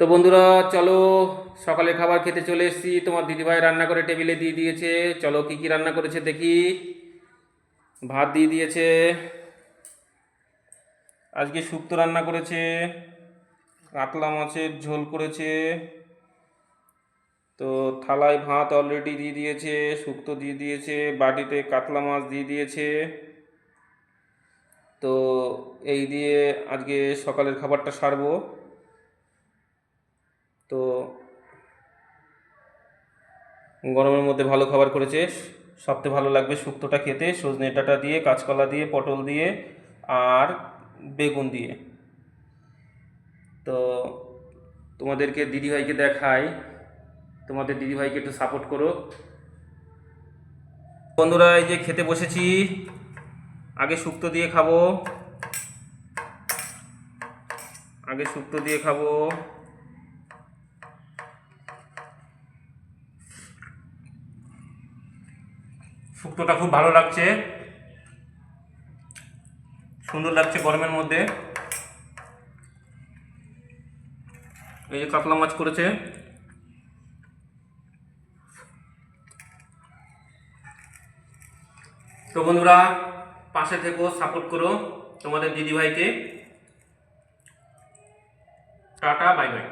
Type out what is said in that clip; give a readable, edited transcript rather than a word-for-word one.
তো বন্ধুরা, চলো সকালে খাবার খেতে চলে এসেছি। তোমার দিদিভাই রান্না করে টেবিলে দিয়ে দিয়েছে। চলো কি কি রান্না করেছে দেখি। ভাত দিয়ে দিয়েছে, আজকে শুক্তো রান্না করেছে, কাতলা মাছের ঝোল করেছে। তো থালায় ভাত অলরেডি দিয়ে দিয়েছে, শুক্তো দিয়ে দিয়েছে, বাটিতে কাতলা মাছ দিয়ে দিয়েছে। তো এই দিয়ে আজকে সকালের খাবারটা সারবো। তো গরমের মধ্যে ভালো খাবার করেছে। সবথেকে ভালো লাগবে শুক্তোটা খেতে, সজনে ডাঁটা দিয়ে, কাঁচকলা দিয়ে, পটল দিয়ে আর বেগুন দিয়ে। তো তোমাদেরকে দিদিভাইকে দেখাই, তোমাদের দিদিভাইকে একটু সাপোর্ট করো। বন্ধুরা, এই যে খেতে বসেছি। আগে শুক্তো দিয়ে খাবো, আগে শুক্তো দিয়ে খাবো। শুক্তোটা খুব ভালো লাগছে, সুন্দর লাগছে গরমের মধ্যে। এই যে কাতলা মাছ করেছে। তো বন্ধুরা, পাশে থেকো, সাপোর্ট করো তোমাদের দিদিভাইকে। টাটা, বাই বাই।